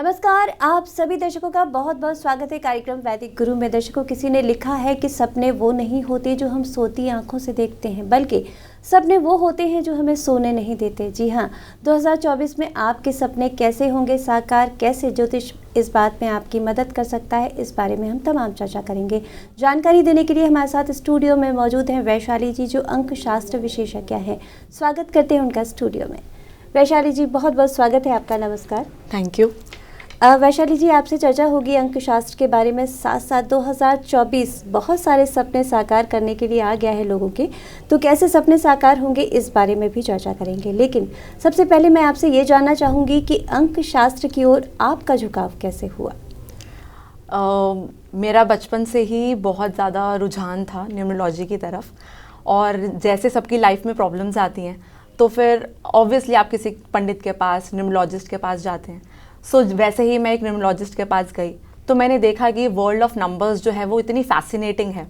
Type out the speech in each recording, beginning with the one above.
नमस्कार, आप सभी दर्शकों का बहुत बहुत स्वागत है कार्यक्रम वैदिक गुरु में। दर्शकों, किसी ने लिखा है कि सपने वो नहीं होते जो हम सोती आंखों से देखते हैं, बल्कि सपने वो होते हैं जो हमें सोने नहीं देते। जी हाँ, 2024 में आपके सपने कैसे होंगे साकार, कैसे ज्योतिष इस बात में आपकी मदद कर सकता है, इस बारे में हम तमाम चर्चा करेंगे। जानकारी देने के लिए हमारे साथ स्टूडियो में मौजूद हैं वैशाली जी, जो अंक शास्त्र विशेषज्ञ हैं। स्वागत करते हैं उनका स्टूडियो में। वैशाली जी, बहुत बहुत स्वागत है आपका। नमस्कार। Thank you. वैशाली जी, आपसे चर्चा होगी अंक शास्त्र के बारे में। साथ साथ 2024 बहुत सारे सपने साकार करने के लिए आ गया है लोगों के, तो कैसे सपने साकार होंगे इस बारे में भी चर्चा करेंगे। लेकिन सबसे पहले मैं आपसे ये जानना चाहूँगी कि अंक शास्त्र की ओर आपका झुकाव कैसे हुआ? मेरा बचपन से ही बहुत ज़्यादा रुझान था न्यूमरोलॉजी की तरफ, और जैसे सबकी लाइफ में प्रॉब्लम्स आती हैं तो फिर ऑब्वियसली आप किसी पंडित के पास, न्यूमरोलॉजिस्ट के पास जाते हैं। सो वैसे ही मैं एक न्यूमरोलॉजिस्ट के पास गई तो मैंने देखा कि वर्ल्ड ऑफ नंबर्स जो है वो इतनी फैसिनेटिंग है।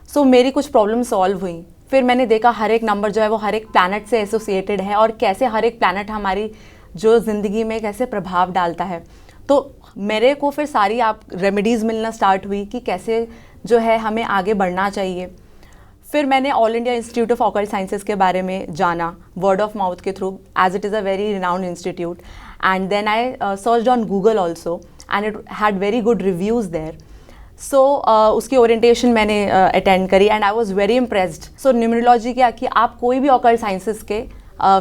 सो मेरी कुछ प्रॉब्लम सॉल्व हुई। फिर मैंने देखा हर एक नंबर जो है वो हर एक प्लैनेट से एसोसिएटेड है, और कैसे हर एक प्लैनेट हमारी जो ज़िंदगी में कैसे प्रभाव डालता है। तो मेरे को फिर सारी आप रेमेडीज़ मिलना स्टार्ट हुई कि कैसे जो है हमें आगे बढ़ना चाहिए। फिर मैंने all India institute of occult sciences के बारे में जाना वर्ड ऑफ माउथ के through, as it is a very renowned institute. And then I searched on Google also, and it had very good reviews there. So उसकी orientation मैंने attend करी, and I was very impressed. So numerology क्या कि आप कोई भी occult sciences के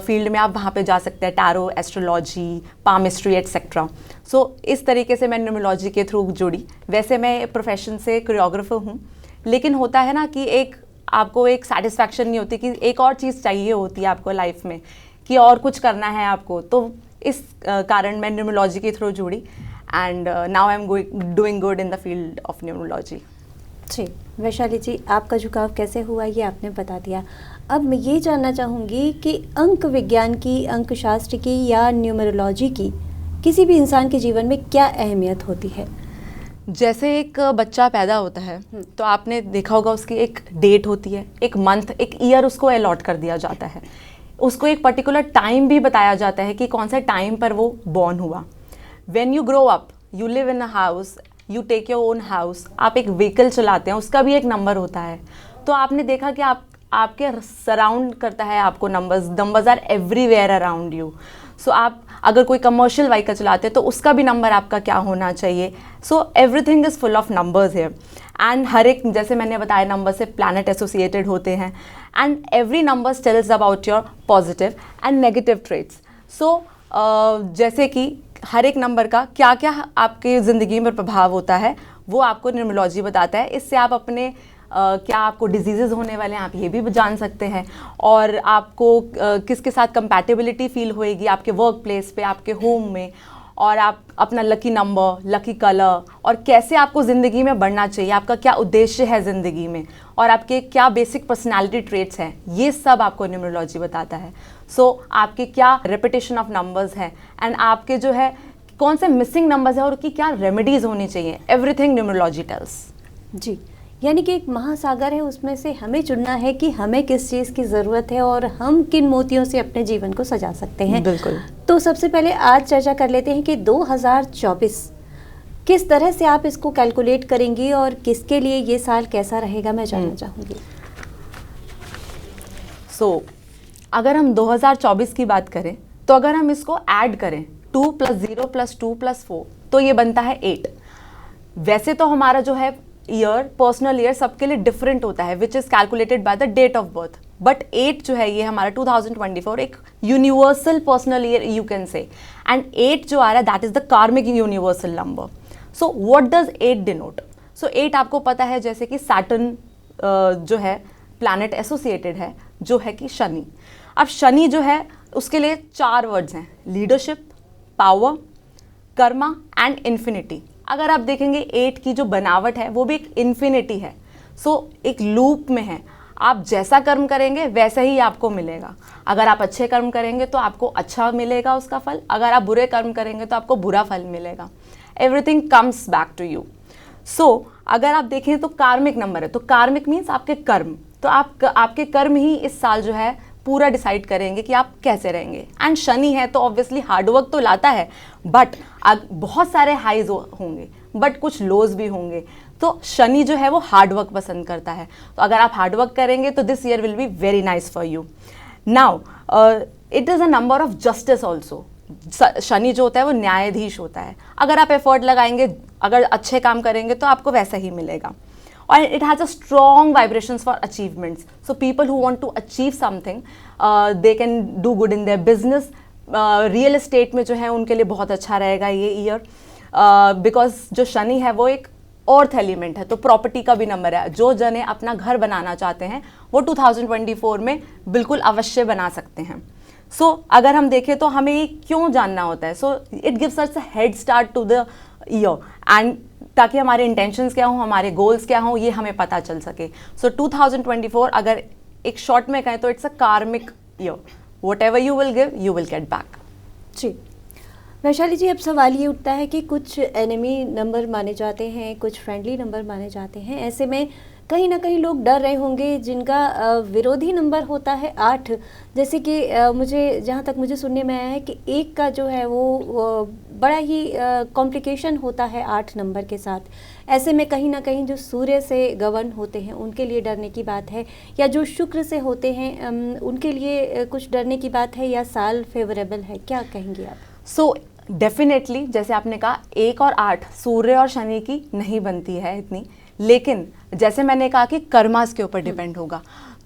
field में आप वहाँ पे जा सकते हैं, टैरो, एस्ट्रोलॉजी, पामिस्ट्री एट्सेट्रा। सो इस तरीके से मैं न्यूमरोलॉजी के थ्रू जुड़ी। वैसे मैं प्रोफेशन से कोरियोग्राफर हूँ, लेकिन होता है ना कि आपको एक सेटिस्फैक्शन नहीं होती, कि एक और चीज़ चाहिए होती है आपको लाइफ में, कि और कुछ करना है आपको। तो इस कारण मैं न्यूमरोलॉजी के थ्रू जुड़ी, and now I am doing good in the field of numerology. जी वैशाली जी, आपका झुकाव कैसे हुआ ये आपने बता दिया। अब मैं ये जानना चाहूँगी कि अंक विज्ञान की, अंक शास्त्र की या न्यूमरोलॉजी की किसी भी इंसान के जीवन में क्या अहमियत होती है? जैसे एक बच्चा पैदा होता है तो आपने देखा होगा उसकी एक डेट होती है, एक मंथ, एक ईयर उसको अलॉट कर दिया जाता है। उसको एक पर्टिकुलर टाइम भी बताया जाता है कि कौन सा टाइम पर वो बॉर्न हुआ। When you grow up, you live in a house, you take your own house, आप एक व्हीकल चलाते हैं, उसका भी एक नंबर होता है। तो आपने देखा कि आपके सराउंड करता है आपको numbers are everywhere around you. So आप अगर कोई कमर्शियल व्हीकल चलाते हैं तो उसका भी नंबर आपका क्या होना चाहिए। So everything is full of numbers here, and हर एक, जैसे मैंने बताया, नंबर से प्लैनेट एसोसिएटेड होते हैं, and every number tells about your positive and negative traits. So जैसे कि हर एक नंबर का क्या क्या आपके ज़िंदगी में प्रभाव होता है वो आपको न्यूमरोलॉजी बताता है। इससे आप अपने क्या आपको डिजीज़ेज़ होने वाले हैं आप ये भी जान सकते हैं, और आपको किसके साथ कंपैटिबिलिटी फील होएगी आपके वर्क प्लेस पे, आपके होम में, और आप अपना लकी नंबर, लकी कलर, और कैसे आपको ज़िंदगी में बढ़ना चाहिए, आपका क्या उद्देश्य है ज़िंदगी में, और आपके क्या बेसिक पर्सनालिटी ट्रेट्स हैं, ये सब आपको न्यूमरोलॉजी बताता है। सो आपके क्या रेपिटेशन ऑफ नंबर्स हैं, एंड आपके जो है कौन से मिसिंग नंबर्स हैं और उनकी क्या रेमेडीज़ होनी चाहिए, एवरीथिंग न्यूमरोलॉजी टेल्स। जी, यानी कि एक महासागर है, उसमें से हमें चुनना है कि हमें किस चीज़ की ज़रूरत है और हम किन मोतियों से अपने जीवन को सजा सकते हैं। बिल्कुल। तो सबसे पहले आज चर्चा कर लेते हैं कि 2024 किस तरह से आप इसको कैलकुलेट करेंगी और किसके लिए ये साल कैसा रहेगा, मैं जानना चाहूँगी। सो अगर हम 2024 की बात करें तो अगर हम इसको ऐड करें 2 + 0 + 2 + 4 तो ये बनता है 8। वैसे तो हमारा जो है ईयर, पर्सनल ईयर सबके लिए डिफरेंट होता है, which is calculated by the date of birth, but 8 जो है ये हमारा 2024 एक universal personal year you can say, and 8 जो आ रहा है that is the karmic universal number. So what does 8 denote? So 8 आपको पता है जैसे कि सैटर्न जो है प्लैनेट एसोसिएटेड है, जो है कि शनि। अब शनि जो है उसके लिए 4 वर्ड्स हैं, leadership, power, Karma and infinity. अगर आप देखेंगे 8 की जो बनावट है वो भी एक इन्फिनिटी है। सो एक लूप में है, आप जैसा कर्म करेंगे वैसा ही आपको मिलेगा। अगर आप अच्छे कर्म करेंगे तो आपको अच्छा मिलेगा उसका फल, अगर आप बुरे कर्म करेंगे तो आपको बुरा फल मिलेगा। Everything comes back to you. So अगर आप देखें तो कार्मिक नंबर है, तो कार्मिक मीन्स आपके कर्म, तो आपके कर्म ही इस साल जो है पूरा डिसाइड करेंगे कि आप कैसे रहेंगे। एंड शनि है तो ऑब्वियसली हार्डवर्क तो लाता है, बट बहुत सारे हाईज होंगे बट कुछ लोज भी होंगे। तो शनि जो है वो हार्डवर्क पसंद करता है, तो अगर आप हार्डवर्क करेंगे तो this year will be very nice for you. Now it is a number of justice also. Shani जो होता है वो न्यायाधीश होता है। अगर आप एफर्ट लगाएंगे, अगर अच्छे काम करेंगे तो आपको वैसा ही मिलेगा। और it has a strong vibrations for achievements. So people who want to achieve something they can do good in their business. Real estate में जो है उनके लिए बहुत अच्छा रहेगा ये ईयर, बिकॉज जो शनि है वो एक अर्थ एलिमेंट है, तो प्रॉपर्टी का भी नंबर है। जो जने अपना घर बनाना चाहते हैं वो 2024 में बिल्कुल अवश्य बना सकते हैं। सो अगर हम देखें तो हमें ये क्यों जानना होता है, so it gives us a head start to the year, and ताकि हमारे इंटेंशंस क्या हों, हमारे गोल्स क्या हों, ये हमें पता चल सके। सो 2024 अगर एक शॉर्ट में कहें तो it's a karmic year. Whatever you will give you will get back. जी वैशाली जी, अब सवाल ये उठता है कि कुछ एनिमी नंबर माने जाते हैं, कुछ फ्रेंडली नंबर माने जाते हैं। ऐसे में कहीं ना कहीं लोग डर रहे होंगे जिनका विरोधी नंबर होता है 8। जैसे कि मुझे जहाँ तक मुझे सुनने में आया है कि 1 का जो है वो बड़ा ही कॉम्प्लिकेशन होता है 8 नंबर के साथ। ऐसे में कहीं ना कहीं जो सूर्य से गवर्न होते हैं उनके लिए डरने की बात है, या जो शुक्र से होते हैं उनके लिए कुछ डरने की बात है, या साल फेवरेबल है, क्या कहेंगे आप? सो डेफिनेटली जैसे आपने कहा 1 और 8 सूर्य और शनि की नहीं बनती है इतनी, लेकिन जैसे मैंने कहा कि कर्मास के ऊपर डिपेंड होगा।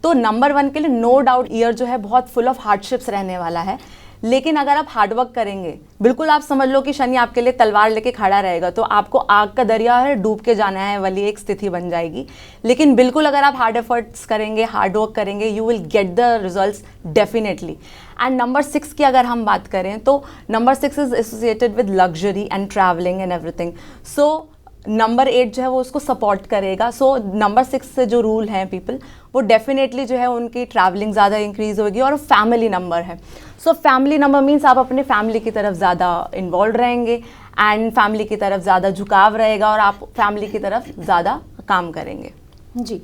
तो नंबर 1 के लिए नो डाउट ईयर जो है बहुत फुल ऑफ हार्डशिप्स रहने वाला है। लेकिन अगर आप हार्डवर्क करेंगे, बिल्कुल आप समझ लो कि शनि आपके लिए तलवार लेके खड़ा रहेगा, तो आपको आग का दरिया है डूब के जाना है वाली एक स्थिति बन जाएगी। लेकिन बिल्कुल अगर आप हार्ड एफर्ट्स करेंगे, हार्डवर्क करेंगे, you will get the results definitely. And number 6 की अगर हम बात करें तो number 6 is associated with luxury and travelling and everything. So number 8 जो है वो उसको सपोर्ट करेगा। सो नंबर 6 से जो रूल हैं पीपल, वो डेफिनेटली जो है उनकी ट्रैवलिंग ज़्यादा इंक्रीज होगी। और फैमिली नंबर है, सो फैमिली नंबर मीन्स आप अपने फैमिली की तरफ ज़्यादा इन्वॉल्व रहेंगे एंड फैमिली की तरफ ज़्यादा झुकाव रहेगा और आप फैमिली की तरफ ज़्यादा काम करेंगे। जी,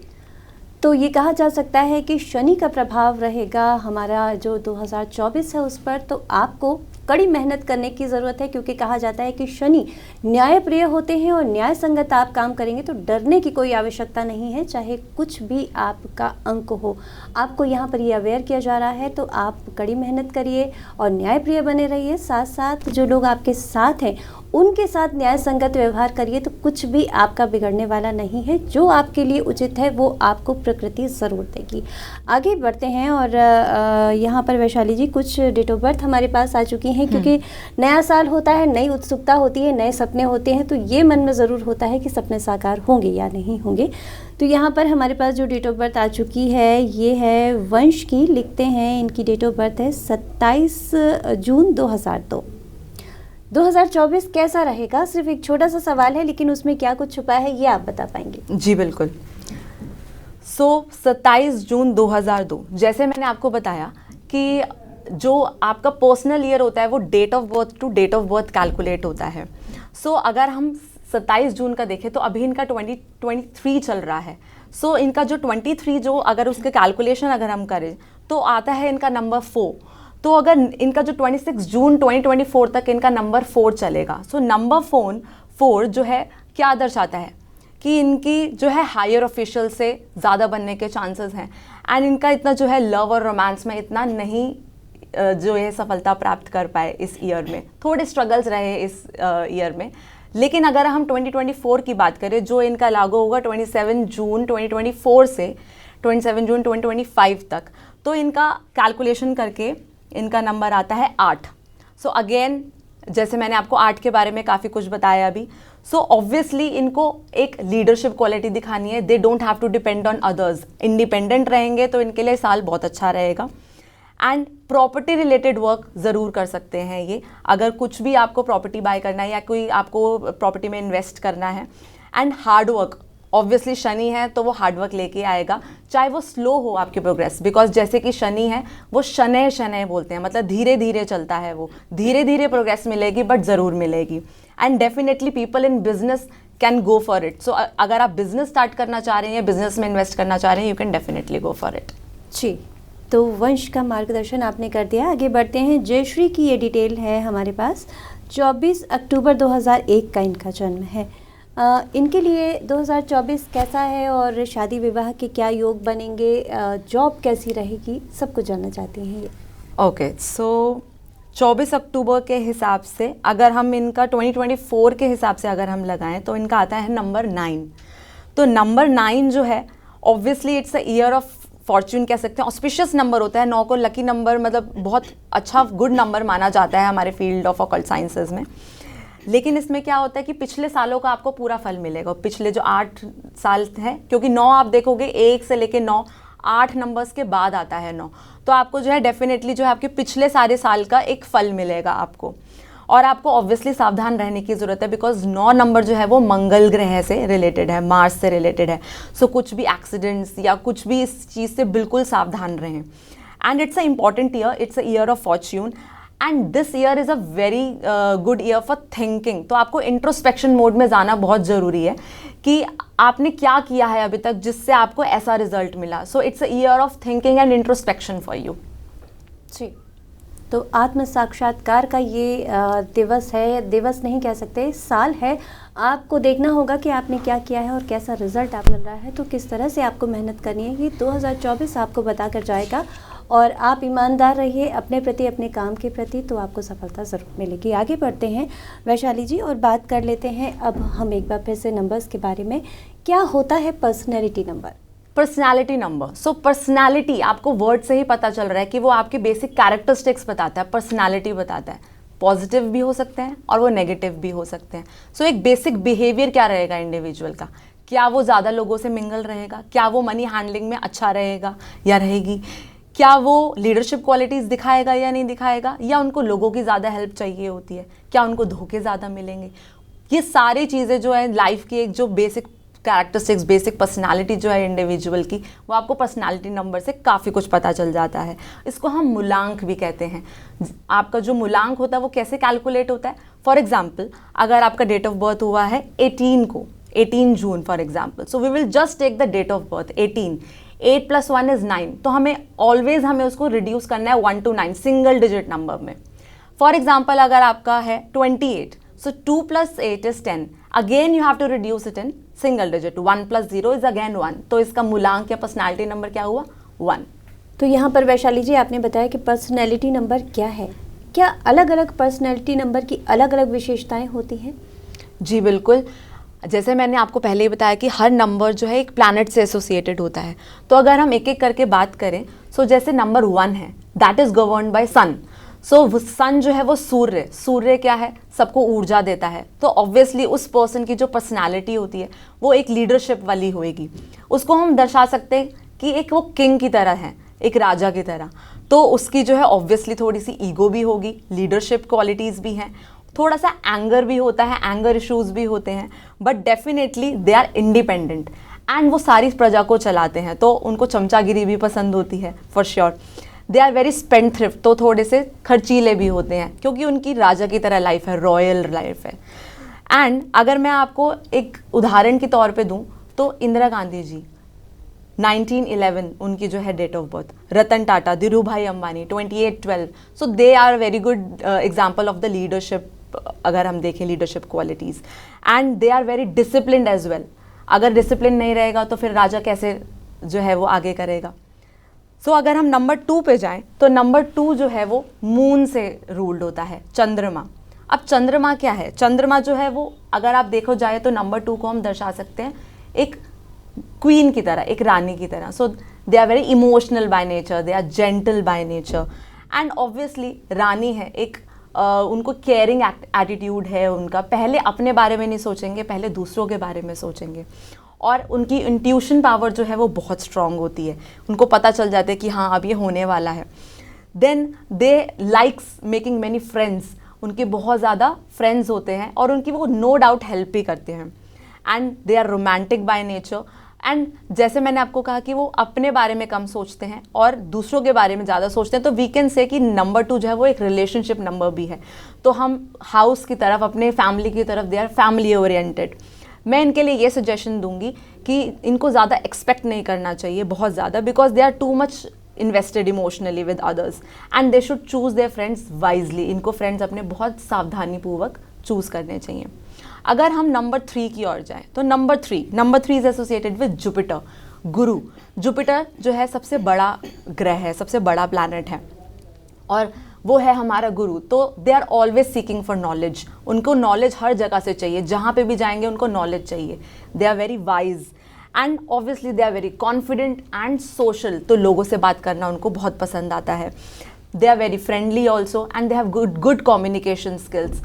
तो ये कहा जा सकता है कि शनि का प्रभाव रहेगा हमारा जो 2024 है उस पर, तो आपको कड़ी मेहनत करने की ज़रूरत है, क्योंकि कहा जाता है कि शनि न्यायप्रिय होते हैं और न्याय संगत आप काम करेंगे तो डरने की कोई आवश्यकता नहीं है, चाहे कुछ भी आपका अंक हो। आपको यहाँ पर ये अवेयर किया जा रहा है, तो आप कड़ी मेहनत करिए और न्यायप्रिय बने रहिए। साथ साथ जो लोग आपके साथ हैं उनके साथ न्याय संगत व्यवहार करिए, तो कुछ भी आपका बिगड़ने वाला नहीं है। जो आपके लिए उचित है वो आपको प्रकृति ज़रूर देगी। आगे बढ़ते हैं और यहाँ पर वैशाली जी कुछ डेट ऑफ बर्थ हमारे पास आ चुकी हैं, क्योंकि नया साल होता है, नई उत्सुकता होती है, नए सपने होते हैं, तो ये मन में ज़रूर होता है कि सपने साकार होंगे या नहीं होंगे। तो यहाँ पर हमारे पास जो डेट ऑफ बर्थ आ चुकी है ये है वंश की। लिखते हैं इनकी डेट ऑफ बर्थ है 27 जून 2002। 2024 कैसा रहेगा? सिर्फ एक छोटा सा सवाल है, लेकिन उसमें क्या कुछ छुपा है ये आप बता पाएंगे? जी बिल्कुल। सो 27 जून 2002, जैसे मैंने आपको बताया कि जो आपका पर्सनल ईयर होता है वो date of birth to date of birth calculate होता है। सो अगर हम 27 जून का देखें तो अभी इनका 2023 चल रहा है। सो इनका जो 23 जो अगर उसके कैलकुलेशन अगर हम करें तो आता है इनका नंबर 4। तो अगर इनका जो 26 जून 2024 तक इनका नंबर 4 चलेगा। सो नंबर 4 जो है क्या दर्शाता है कि इनकी जो है हायर ऑफिशियल से ज़्यादा बनने के चांसेस हैं, एंड इनका इतना जो है लव और रोमांस में इतना नहीं जो है सफलता प्राप्त कर पाए इस ईयर में, थोड़े स्ट्रगल्स रहे इस ईयर में। लेकिन अगर हम 2024 की बात करें जो इनका लागू होगा 27 जून 2024 से 27 जून 2025 तक, तो इनका कैलकुलेशन करके इनका नंबर आता है 8। सो अगेन जैसे मैंने आपको 8 के बारे में काफ़ी कुछ बताया अभी। सो ऑब्वियसली इनको एक लीडरशिप क्वालिटी दिखानी है। They don't have to depend on others, independent रहेंगे तो इनके लिए साल बहुत अच्छा रहेगा। एंड प्रॉपर्टी रिलेटेड वर्क ज़रूर कर सकते हैं ये, अगर कुछ भी आपको प्रॉपर्टी बाय करना है या कोई आपको प्रॉपर्टी में इन्वेस्ट करना है। And hard work, obviously Shani है तो वो हार्डवर्क लेके आएगा, चाहे वो स्लो हो आपकी प्रोग्रेस, बिकॉज जैसे कि शनि है वो शनय शनय बोलते हैं, मतलब धीरे धीरे चलता है, वो धीरे धीरे प्रोग्रेस मिलेगी बट ज़रूर मिलेगी। And definitely people in business can go for it. So अगर आप बिजनेस स्टार्ट करना चाह रहे हैं या बिजनेस में इन्वेस्ट करना चाह रहे हैं, you can definitely go for it. जी, तो वंश का मार्गदर्शन आपने कर दिया। आगे बढ़ते हैं। जयश्री की ये डिटेल है हमारे पास। 24 अक्टूबर 2001 का इनका जन्म है। इनके लिए 2024 कैसा है और शादी विवाह के क्या योग बनेंगे, जॉब कैसी रहेगी, सब कुछ जानना चाहती हैं ये। ओके, सो 24 अक्टूबर के हिसाब से अगर हम इनका 2024 के हिसाब से अगर हम लगाएं तो इनका आता है नंबर 9। तो नंबर 9 जो है obviously it's a year of Fortune कह सकते हैं, ऑस्पिशियस नंबर होता है। 9 को लकी नंबर मतलब बहुत अच्छा गुड नंबर माना जाता है हमारे फील्ड ऑफ ऑकल्ट साइंसेज में। लेकिन इसमें क्या होता है कि पिछले सालों का आपको पूरा फल मिलेगा। पिछले जो 8 साल है, क्योंकि 9 आप देखोगे 1 से लेके 9 8 नंबर्स के बाद आता है 9, तो आपको जो है डेफिनेटली जो है आपके पिछले सारे साल का एक फल मिलेगा आपको। और आपको ऑब्वियसली सावधान रहने की ज़रूरत है, बिकॉज 9 नंबर जो है वो मंगल ग्रह से रिलेटेड है, मार्स से रिलेटेड है। सो कुछ भी एक्सीडेंट्स या कुछ भी इस चीज़ से बिल्कुल सावधान रहें। And it's a important year, it's a year of Fortune and this year is a very good year for thinking. तो आपको इंट्रोस्पेक्शन मोड में जाना बहुत ज़रूरी है कि आपने क्या किया है अभी तक जिससे आपको ऐसा रिजल्ट मिला। So it's a year of thinking and introspection for you. जी, तो आत्म साक्षात्कार का ये दिवस है, दिवस नहीं कह सकते, साल है। आपको देखना होगा कि आपने क्या किया है और कैसा रिजल्ट आप मिल रहा है, तो किस तरह से आपको मेहनत करनी है ये 2024 आपको बता कर जाएगा। और आप ईमानदार रहिए अपने प्रति, अपने काम के प्रति, तो आपको सफलता ज़रूर मिलेगी। आगे बढ़ते हैं वैशाली जी और बात कर लेते हैं अब हम एक बार फिर से नंबर्स के बारे में। क्या होता है पर्सनैलिटी नंबर? पर्सनैलिटी नंबर, सो पर्सनैलिटी आपको वर्ड से ही पता चल रहा है कि वो आपके बेसिक कैरेक्टरिस्टिक्स बताता है, पर्सनैलिटी बताता है। पॉजिटिव भी हो सकते हैं और वो नेगेटिव भी हो सकते हैं। सो एक बेसिक बिहेवियर क्या रहेगा इंडिविजुअल का, क्या वो ज़्यादा लोगों से मिंगल रहेगा, क्या वो मनी हैंडलिंग में अच्छा रहेगा या रहेगी, क्या वो लीडरशिप क्वालिटीज़ दिखाएगा या नहीं दिखाएगा, या उनको लोगों की ज़्यादा हेल्प चाहिए होती है, क्या उनको धोखे ज़्यादा मिलेंगे। ये सारी चीज़ें जो है लाइफ की एक जो बेसिक कैरेक्टरिस्टिक्स, बेसिक पर्सनालिटी जो है इंडिविजुअल की, वो आपको पर्सनालिटी नंबर से काफ़ी कुछ पता चल जाता है। इसको हम मूलांक भी कहते हैं। आपका जो मूलांक होता है वो कैसे कैलकुलेट होता है? फॉर एग्जाम्पल अगर आपका डेट ऑफ बर्थ हुआ है 18 June for example, so we will just take the date of birth 18, 8 + 1 = 9, तो हमें उसको रिड्यूस करना है 1 to 9 सिंगल डिजिट नंबर में। फॉर एग्जाम्पल अगर आपका है 28, so 2 + 8 = 10, again you have to reduce it in single digit, 1 + 0 is again 1, तो इसका मूलांक या पर्सनालिटी नंबर क्या हुआ? 1। तो यहाँ पर वैशाली जी आपने बताया कि पर्सनैलिटी नंबर क्या है, क्या अलग अलग पर्सनैलिटी नंबर की अलग अलग विशेषताएं होती हैं? जी बिल्कुल, जैसे मैंने आपको पहले ही बताया कि हर नंबर जो है एक प्लैनेट से एसोसिएटेड होता है। तो अगर हम एक एक करके बात करें, सो जैसे नंबर 1 है, दैट इज गवर्न्ड बाय सन। सो सन जो है वो सूर्य क्या है? सबको ऊर्जा देता है। तो ऑब्वियसली उस पर्सन की जो पर्सनालिटी होती है वो एक लीडरशिप वाली होएगी। उसको हम दर्शा सकते हैं कि एक वो किंग की तरह है, एक राजा की तरह। तो उसकी जो है ऑब्वियसली थोड़ी सी ईगो भी होगी, लीडरशिप क्वालिटीज़ भी हैं, थोड़ा सा एंगर भी होता है, एंगर इश्यूज भी होते हैं, but definitely they are independent and वो सारी प्रजा को चलाते हैं। तो उनको चमचागिरी भी पसंद होती है for sure. They are very spendthrift, तो थोड़े से खर्चीले भी होते हैं क्योंकि उनकी राजा की तरह लाइफ है, रॉयल लाइफ है। एंड अगर मैं आपको एक उदाहरण के तौर पे दूं तो इंदिरा गांधी जी 1911 उनकी जो है date of birth, Ratan Tata, Dhirubhai Ambani 28/12, so they are very good example of the leadership. अगर हम देखें leadership qualities, and they are very disciplined as well. अगर डिसिप्लिन नहीं रहेगा तो फिर राजा कैसे जो है वो आगे करेगा। सो अगर हम नंबर 2 पे जाएं तो नंबर 2 जो है वो मून से रूल्ड होता है, चंद्रमा। अब चंद्रमा क्या है? चंद्रमा जो है वो अगर आप देखो जाए तो नंबर 2 को हम दर्शा सकते हैं एक क्वीन की तरह, एक रानी की तरह। So they are very emotional by nature, they are gentle by nature, and obviously रानी है एक उनको केयरिंग एटीट्यूड है उनका। पहले अपने बारे में नहीं सोचेंगे, पहले दूसरों के बारे में सोचेंगे। और उनकी इंट्यूशन पावर जो है वो बहुत स्ट्रांग होती है, उनको पता चल जाता है कि हाँ अब ये होने वाला है। Then they likes making many friends, उनके बहुत ज़्यादा फ्रेंड्स होते हैं और उनकी वो नो डाउट हेल्प भी करते हैं। And they are romantic by nature, and जैसे मैंने आपको कहा कि वो अपने बारे में कम सोचते हैं और दूसरों के बारे में ज़्यादा सोचते हैं, तो वी कैन से कि नंबर 2 जो है वो एक रिलेशनशिप नंबर भी है। तो हम हाउस की तरफ, अपने फैमिली की तरफ, दे आर फैमिली ओरिएंटेड। मैं इनके लिए ये सजेशन दूंगी कि इनको ज़्यादा एक्सपेक्ट नहीं करना चाहिए, बहुत ज़्यादा, because they are too much invested emotionally with others, and they should choose their friends wisely. इनको फ्रेंड्स अपने बहुत सावधानी पूर्वक चूज करने चाहिए। अगर हम नंबर 3 की ओर जाएं तो number 3 is associated with Jupiter, Guru. Jupiter जो है सबसे बड़ा ग्रह है, सबसे बड़ा प्लैनेट है, और वो है हमारा गुरु। तो they are always seeking for knowledge. उनको नॉलेज हर जगह से चाहिए, जहाँ पे भी जाएंगे उनको नॉलेज चाहिए। They are very wise and obviously they are very confident and social. तो लोगों से बात करना उनको बहुत पसंद आता है। They are very friendly also and they have good communication skills.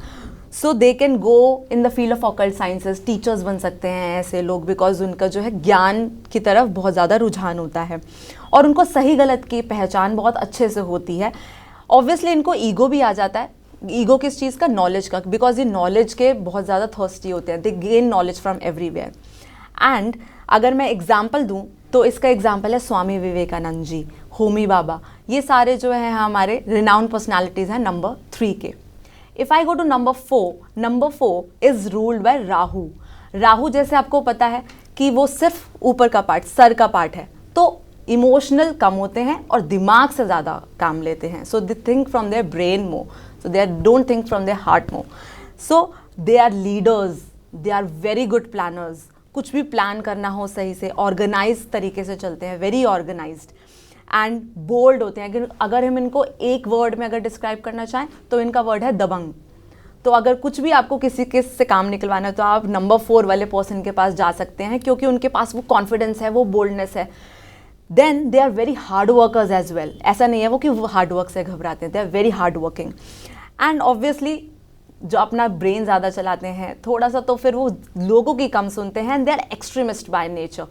So they can go in the field of occult sciences. Teachers बन सकते हैं ऐसे लोग, बिकॉज उनका जो है ज्ञान की तरफ बहुत ज़्यादा रुझान होता है और उनको सही गलत की पहचान बहुत अच्छे से होती है। ऑब्वियसली इनको ईगो भी आ जाता है। ईगो किस चीज़ का? नॉलेज का, बिकॉज ये नॉलेज के बहुत ज़्यादा थर्स्टी होते हैं। दे gain knowledge from everywhere. And अगर मैं एग्जाम्पल दूँ तो इसका एग्जाम्पल है स्वामी विवेकानंद जी, होमी बाबा। ये सारे जो है हमारे रिनाउंड पर्सनैलिटीज़ हैं नंबर 3 के। If I go to number 4 is ruled by Rahu. Rahu जैसे आपको पता है कि वो सिर्फ ऊपर का पार्ट, सर का पार्ट है, तो इमोशनल कम होते हैं और दिमाग से ज़्यादा काम लेते हैं। So they think from their brain more, so they don't think from their heart more. So they are leaders, they are very good planners. कुछ भी प्लान करना हो सही से, ऑर्गेनाइज तरीके से चलते हैं, वेरी ऑर्गेनाइज्ड एंड बोल्ड होते हैं। अगर हम इनको एक वर्ड में अगर डिस्क्राइब करना चाहें तो इनका वर्ड है दबंग। तो अगर कुछ भी आपको किसी के से काम निकलवाना है तो आप नंबर 4 वाले पर्सन के पास जा सकते हैं, क्योंकि उनके पास वो कॉन्फिडेंस है, वो बोल्डनेस है। Then they are very hard workers as well. ऐसा नहीं है वो कि वो हार्ड वर्क से घबराते हैं, they are very hard working. And obviously जो अपना ब्रेन ज़्यादा चलाते हैं थोड़ा सा, तो फिर वो लोगों की कम सुनते हैं। And they are extremist by nature.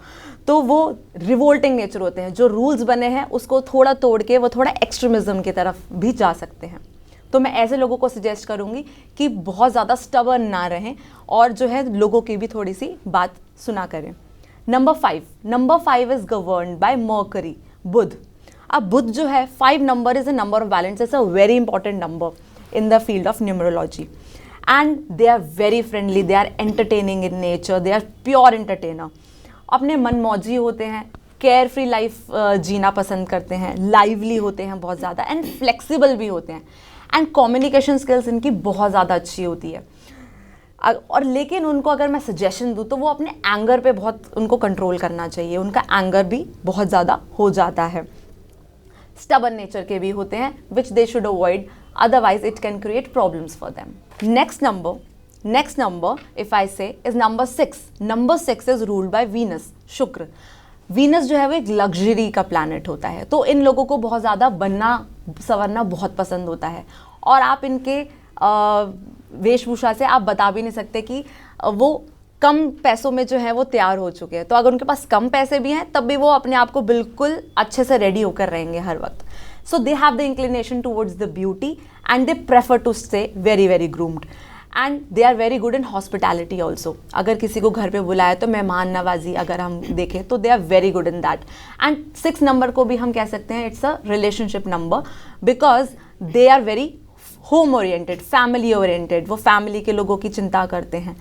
तो वो रिवोल्टिंग नेचर होते हैं। जो रूल्स बने हैं उसको थोड़ा तोड़ के वो थोड़ा एक्सट्रीमिज्म की तरफ भी जा सकते हैं। तो मैं ऐसे लोगों को सजेस्ट करूँगी कि बहुत ज़्यादा स्टबर्न ना रहें और जो है लोगों की भी थोड़ी सी बात सुना करें। Number 5 is governed by Mercury, Budh. अब बुध जो है 5 number is a number of balance, is a very important number in the field of numerology, and they are very friendly, they are entertaining in nature, they are pure entertainer। अपने मनमौजी होते हैं, care free life जीना पसंद करते हैं, lively होते हैं बहुत ज़्यादा, एंड फ्लेक्सिबल भी होते हैं, एंड कम्युनिकेशन स्किल्स इनकी बहुत ज़्यादा अच्छी होती है। और लेकिन उनको अगर मैं सजेशन दूँ तो वो अपने एंगर पे बहुत उनको कंट्रोल करना चाहिए। उनका एंगर भी बहुत ज़्यादा हो जाता है। स्टबर्न नेचर के भी होते हैं, which they should avoid, otherwise it can create problems for them। next number if I say is number 6। number 6 is ruled by Venus, शुक्र। वीनस जो है वो एक लग्जरी का प्लैनेट होता है। तो इन लोगों को बहुत ज़्यादा बनना संवरना बहुत पसंद होता है, और आप इनके वेशभूषा से आप बता भी नहीं सकते कि वो कम पैसों में जो है वो तैयार हो चुके हैं। तो अगर उनके पास कम पैसे भी हैं तब भी वो अपने आप को बिल्कुल अच्छे से रेडी होकर रहेंगे हर वक्त। So they have the inclination towards the beauty and they prefer to stay very very groomed, and they are very good in hospitality also। अगर किसी को घर पे बुलाया तो मेहमान नवाजी अगर हम देखें तो they are very good in that। and 6 number को भी हम कह सकते हैं it's a relationship number, because they are very home oriented, family oriented। वो family के लोगों की चिंता करते हैं,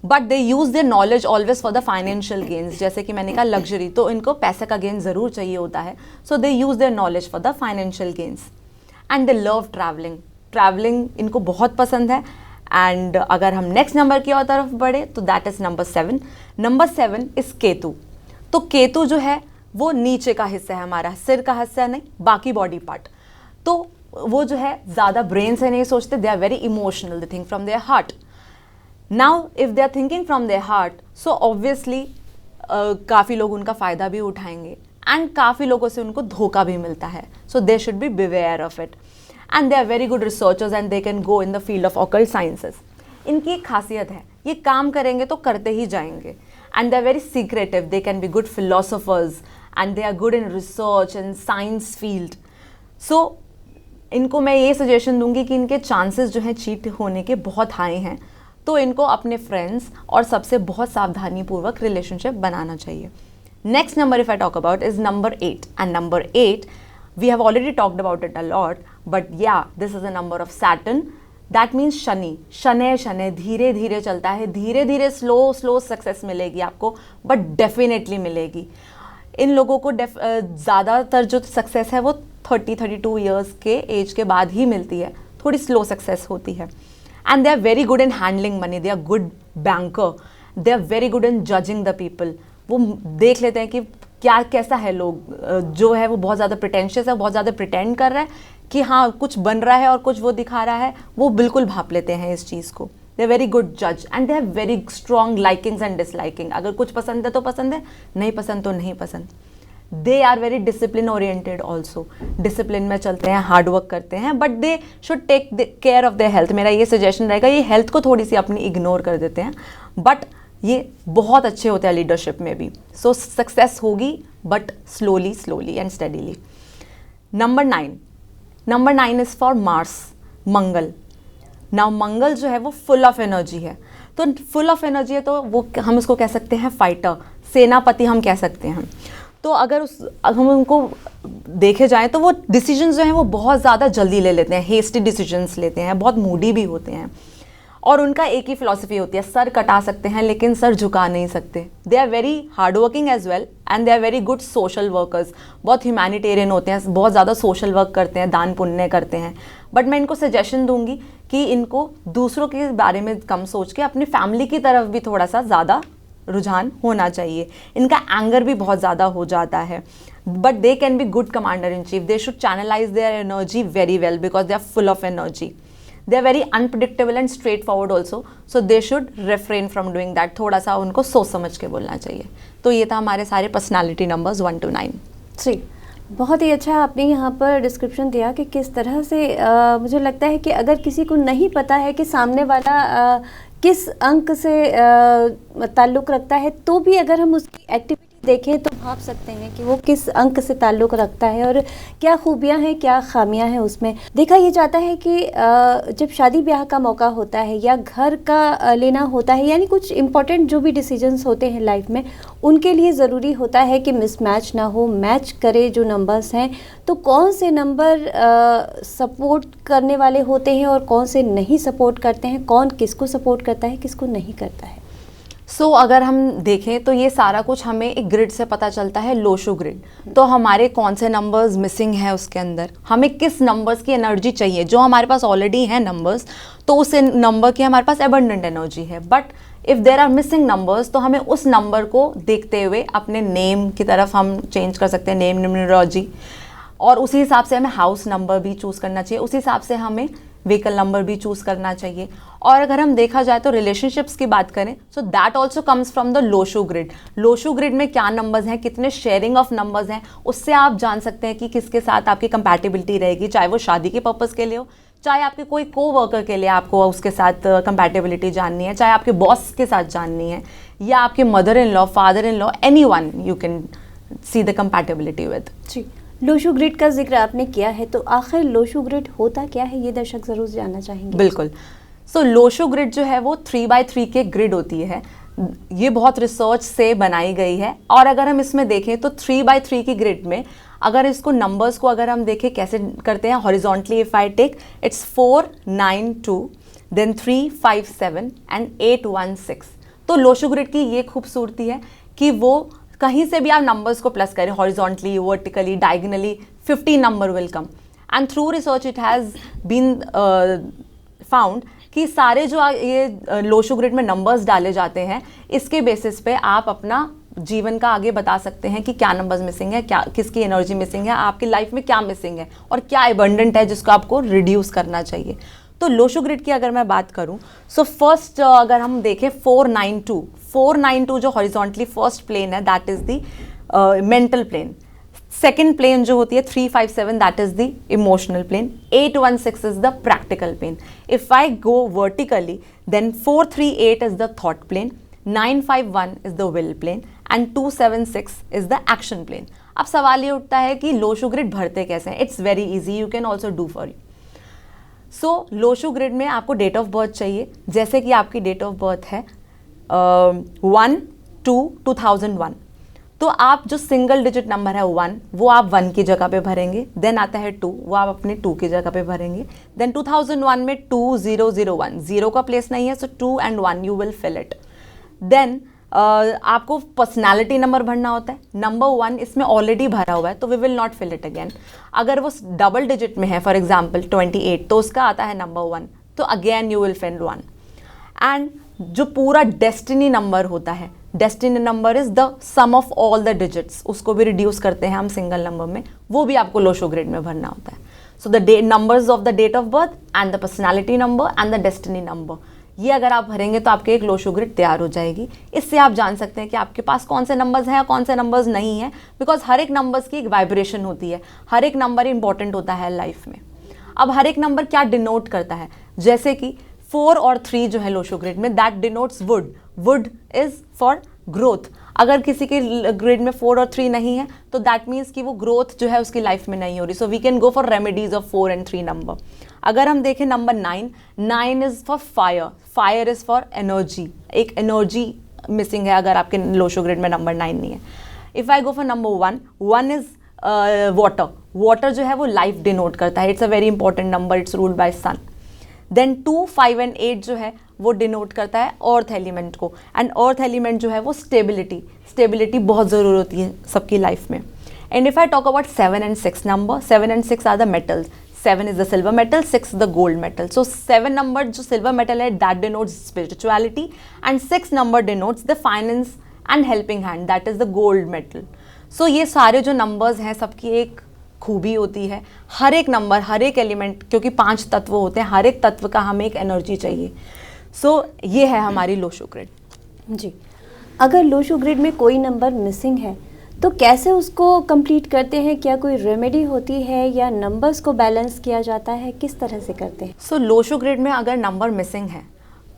but they use their knowledge always for the financial gains. जैसे कि मैंने कहा लग्जरी, तो इनको पैसे का गेन ज़रूर चाहिए होता है। So they use their knowledge for the financial gains, and they love travelling इनको बहुत पसंद है। एंड अगर हम नेक्स्ट नंबर की और तरफ बढ़े तो that is number 7। Number 7 is Ketu. तो केतु जो है वो नीचे का हिस्सा है, हमारा सिर का हिस्सा नहीं, बाकी बॉडी पार्ट। तो वो जो है ज़्यादा ब्रेन से नहीं सोचते, they are very emotional, they think from their heart. Now if they are thinking from their heart, so obviously काफ़ी लोग उनका फ़ायदा भी उठाएंगे, एंड काफ़ी लोगों से उनको धोखा भी मिलता है। So they should be beware of it, and they are very good researchers and they can go in the field of occult sciences। इनकी एक खासियत है, ये काम करेंगे तो करते ही जाएंगे, and they are very secretive, they can be good philosophers and they are good in research and science field। So इनको मैं ये सजेशन दूंगी कि इनके चांसेस जो हैं चीट होने के बहुत हाई हैं, तो इनको अपने फ्रेंड्स और सबसे बहुत सावधानी पूर्वक रिलेशनशिप बनाना चाहिए। Next number if I talk about is number 8, and number 8 we have already talked about it a lot, but yeah this is a number of Saturn. That means Shani धीरे धीरे चलता है, धीरे धीरे स्लो सक्सेस मिलेगी आपको, बट डेफिनेटली मिलेगी। इन लोगों को ज़्यादातर जो सक्सेस है वो 30-32 ईयर्स के एज के बाद ही मिलती है, थोड़ी स्लो सक्सेस होती है। And they are very good in handling money, they are good banker, they are very good in judging the people. वो देख लेते हैं कि क्या कैसा है लोग, जो है वो बहुत ज़्यादा प्रिटेंशियस है, बहुत ज़्यादा प्रिटेंड कर रहा है कि हाँ कुछ बन रहा है और कुछ वो दिखा रहा है, वो बिल्कुल भाप लेते हैं इस चीज़ को। दे आर वेरी गुड जज and they have very strong likings and disliking. अगर कुछ पसंद है तो पसंद है, नहीं पसंद तो नहीं पसंद। They are very discipline oriented also, discipline में चलते हैं, हार्ड वर्क करते हैं, but they should take care of their health. मेरा ये सजेशन रहेगा, ये हेल्थ को थोड़ी सी अपनी इग्नोर कर देते हैं, बट ये बहुत अच्छे होते हैं लीडरशिप में भी। सो सक्सेस होगी but slowly slowly and steadily. Number 9 is for Mars, Mangal. Now Mangal जो है वो फुल ऑफ एनर्जी है, तो फुल ऑफ एनर्जी है तो वो हम उसको कह सकते हैं फाइटर, सेनापति हम कह सकते हैं। तो अगर हम उनको देखे जाएं तो वो डिसीजंस जो हैं वो बहुत ज़्यादा जल्दी ले लेते हैं, हेस्टी डिसीजंस लेते हैं, बहुत मूडी भी होते हैं। और उनका एक ही फिलॉसफी होती है, सर कटा सकते हैं लेकिन सर झुका नहीं सकते। They are very hard working as well and they are very good social workers, बहुत ह्यूमैनिटेरियन होते हैं, बहुत ज़्यादा सोशल वर्क करते हैं, दान पुण्य करते हैं। बट मैं इनको सजेशन दूंगी कि इनको दूसरों के बारे में कम सोच के अपनी फैमिली की तरफ भी थोड़ा सा ज़्यादा रुझान होना चाहिए। इनका एंगर भी बहुत ज़्यादा हो जाता है, but they can be good commander in chief. They should channelise their energy very well because they are full of energy. They are very unpredictable and straightforward also, so they should refrain from doing that. थोड़ा सा उनको सोच समझ के बोलना चाहिए। तो ये था हमारे सारे पर्सनैलिटी नंबर्स 1 to 9। जी, बहुत ही अच्छा आपने यहाँ पर डिस्क्रिप्शन दिया कि किस तरह से मुझे लगता है कि अगर किसी को नहीं पता है कि सामने वाला किस अंक से ताल्लुक़ रखता है, तो भी अगर हम उसकी एक्टिविटी देखें तो भाप सकते हैं कि वो किस अंक से ताल्लुक़ रखता है और क्या खूबियाँ हैं, क्या खामियाँ हैं उसमें। देखा ये जाता है कि जब शादी ब्याह का मौका होता है या घर का लेना होता है, यानी कुछ इम्पोर्टेंट जो भी डिसीजंस होते हैं लाइफ में, उनके लिए ज़रूरी होता है कि मिसमैच ना हो, मैच करे जो नंबर्स हैं। तो कौन से नंबर सपोर्ट करने वाले होते हैं और कौन से नहीं सपोर्ट करते हैं, कौन किसको सपोर्ट करता है, किसको नहीं करता है। सो अगर हम देखें तो ये सारा कुछ हमें एक ग्रिड से पता चलता है, लोशो ग्रिड। तो हमारे कौन से नंबर्स मिसिंग है उसके अंदर, हमें किस नंबर्स की एनर्जी चाहिए। जो हमारे पास ऑलरेडी हैं नंबर्स, तो उस नंबर की हमारे पास एबंडेंट एनर्जी है। But if there are missing numbers, तो हमें उस नंबर को देखते हुए अपने नेम की तरफ हम चेंज कर सकते हैं, नेम न्यूमरोलॉजी, और उसी हिसाब से हमें हाउस नंबर भी चूज़ करना चाहिए, उसी हिसाब से हमें व्हीकल नंबर भी चूज़ करना चाहिए। और अगर हम देखा जाए तो रिलेशनशिप्स की बात करें, so that also comes from the Lo Shu grid. Lo Shu grid में क्या नंबर्स हैं, कितने शेयरिंग ऑफ नंबर्स हैं, उससे आप जान सकते हैं कि किसके साथ आपकी कंपैटिबिलिटी रहेगी, चाहे वो शादी के पर्पज़ के लिए हो, चाहे आपके कोई को-वर्कर के लिए आपको उसके साथ कंपैटिबिलिटी जाननी है, चाहे आपके बॉस के साथ जाननी है, या आपके mother in law, father in law, anyone you can see the compatibility with. जी, लोशो ग्रिड का जिक्र आपने किया है, तो आखिर लोशो ग्रिड होता क्या है, ये दर्शक ज़रूर जानना चाहेंगे। बिल्कुल। सो लोशो ग्रिड जो है वो 3x3 के ग्रिड होती है। ये बहुत रिसर्च से बनाई गई है। और अगर हम इसमें देखें तो 3x3 की ग्रिड में अगर इसको नंबर्स को अगर हम देखें कैसे करते हैं, horizontally if I take, it's 4, 9, 2, then 3, 5, 7 and 8, 1, 6। तो लोशो ग्रिड की ये खूबसूरती है कि वो कहीं से भी आप नंबर्स को प्लस करें, horizontally, vertically, diagonally, 50 number will come. And through research it has been found कि सारे जो ये लोशो ग्रिड में नंबर्स डाले जाते हैं, इसके बेसिस पे आप अपना जीवन का आगे बता सकते हैं कि क्या नंबर्स मिसिंग है, क्या किसकी एनर्जी मिसिंग है, आपकी लाइफ में क्या मिसिंग है और क्या एबंडेंट है जिसको आपको रिड्यूस करना चाहिए। तो लोशो ग्रिड की अगर मैं बात करूं, सो फर्स्ट अगर हम देखें 492 जो हॉरिजॉन्टली फर्स्ट प्लेन है, that is the mental plane. Second plane जो होती है 357, that is the emotional plane. 816 is the practical plane. If I go vertically, then 438 is the thought plane, 951 is the will plane and 276 is the action plane. अब सवाल ये उठता है कि Lo Shu grid भरते कैसे हैं। It's very easy, you can also do for you. So Lo Shu grid में आपको डेट ऑफ बर्थ चाहिए। जैसे कि आपकी डेट ऑफ बर्थ है 1/2/2001, तो आप जो सिंगल डिजिट नंबर है 1, वो आप 1 की जगह पे भरेंगे। देन आता है 2, वो आप अपने 2 की जगह पे भरेंगे। देन 2001 में 2001, 0 का प्लेस नहीं है, so 2 and 1 you will fill it. Then आपको पर्सनालिटी नंबर भरना होता है, नंबर 1 इसमें ऑलरेडी भरा हुआ है तो we will not fill it again. अगर वो डबल डिजिट में है, फॉर एग्जाम्पल 28, तो उसका आता है नंबर 1, तो again you will fill 1। And जो पूरा डेस्टिनी नंबर होता है, destiny number is the sum of all the digits, उसको भी रिड्यूस करते हैं हम सिंगल नंबर में, वो भी आपको लो शो ग्रिड में भरना होता है। So the numbers of the date of birth and the personality number and the destiny number, ये अगर आप भरेंगे तो आपके एक लो शो ग्रिड तैयार हो जाएगी। इससे आप जान सकते हैं कि आपके पास कौन से नंबर्स हैं या कौन से नंबर्स नहीं हैं, बिकॉज हर एक नंबर्स की एक वाइब्रेशन होती है, हर एक नंबर इंपॉर्टेंट होता है लाइफ में। अब हर एक नंबर क्या डिनोट करता है, जैसे कि 4 और 3 जो है लो शो ग्रिड में, that denotes would, would is for growth. अगर किसी के ग्रिड में 4 और 3 नहीं है तो दैट मीन्स कि वो ग्रोथ जो है उसकी लाइफ में नहीं हो रही। So we can go for remedies of 4 and 3 number. अगर हम देखें number 9, 9 is for fire, fire is for energy, एक एनर्जी मिसिंग है अगर आपके लो शो ग्रिड में नंबर 9 नहीं है। If I go for number 1, 1 is water, water जो है वो लाइफ डिनोट करता है, it's a very important number, it's ruled by sun. Then 2, 5 and 8 जो है वो डिनोट करता है अर्थ एलिमेंट को, एंड अर्थ एलिमेंट जो है वो स्टेबिलिटी, स्टेबिलिटी बहुत ज़रूर होती है सबकी लाइफ में। And if I talk about 7 and 6 number, 7 and 6 are the metals, 7 is the silver metal, 6 the gold metal. So 7 number जो silver metal है that denotes spirituality, and 6 number denotes the finance and helping hand, that is the gold metal. So ये सारे जो numbers हैं सबकी एक खूबी होती है, हर एक नंबर, हर एक एलिमेंट, क्योंकि 5 तत्व होते हैं, हर एक तत्व का हमें एक एनर्जी चाहिए। सो ये है हमारी लो शो ग्रिड। जी, अगर लो शो ग्रिड में कोई नंबर मिसिंग है तो कैसे उसको कंप्लीट करते हैं? क्या कोई रेमेडी होती है या नंबर्स को बैलेंस किया जाता है, किस तरह से करते हैं? सो लो शो ग्रिड में अगर नंबर मिसिंग है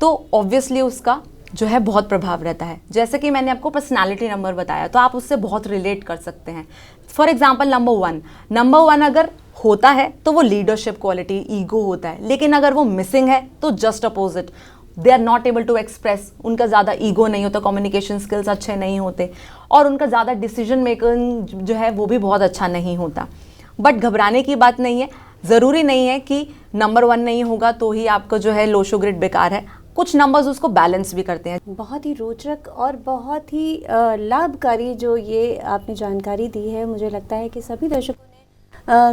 तो ऑब्वियसली उसका जो है बहुत प्रभाव रहता है। जैसे कि मैंने आपको पर्सनालिटी नंबर बताया तो आप उससे बहुत रिलेट कर सकते हैं। फॉर एग्जाम्पल नंबर 1 अगर होता है तो वो लीडरशिप क्वालिटी, ईगो होता है, लेकिन अगर वो मिसिंग है तो just opposite, they are not able to express, उनका ज़्यादा ईगो नहीं होता, कम्युनिकेशन स्किल्स अच्छे नहीं होते, और उनका ज़्यादा डिसीजन मेकिंग जो है वो भी बहुत अच्छा नहीं होता। बट घबराने की बात नहीं है, ज़रूरी नहीं है कि नंबर 1 नहीं होगा तो ही आपका जो है लो शो ग्रिड बेकार है, कुछ नंबर्स उसको बैलेंस भी करते हैं। बहुत ही रोचक और बहुत ही लाभकारी जो ये आपने जानकारी दी है, मुझे लगता है कि सभी दर्शकों ने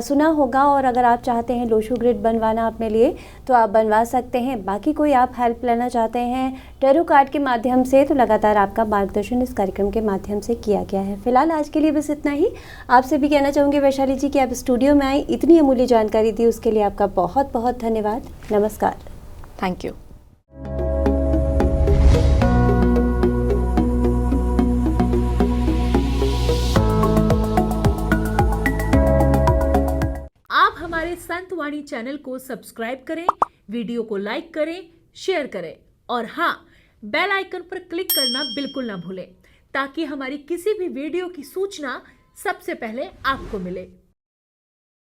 सुना होगा, और अगर आप चाहते हैं लो शो ग्रिड बनवाना अपने लिए तो आप बनवा सकते हैं। बाकी कोई आप हेल्प लेना चाहते हैं टैरो कार्ड के माध्यम से तो लगातार आपका मार्गदर्शन इस कार्यक्रम के माध्यम से किया गया है। फिलहाल आज के लिए बस इतना ही। आपसे भी कहना चाहूँगी वैशाली जी कि आप स्टूडियो में आई, इतनी अमूल्य जानकारी दी, उसके लिए आपका बहुत बहुत धन्यवाद। नमस्कार। Thank you. हमारे संतवाणी चैनल को सब्सक्राइब करें, वीडियो को लाइक करें, शेयर करें, और हाँ, बेल आइकन पर क्लिक करना बिल्कुल ना भूलें ताकि हमारी किसी भी वीडियो की सूचना सबसे पहले आपको मिले।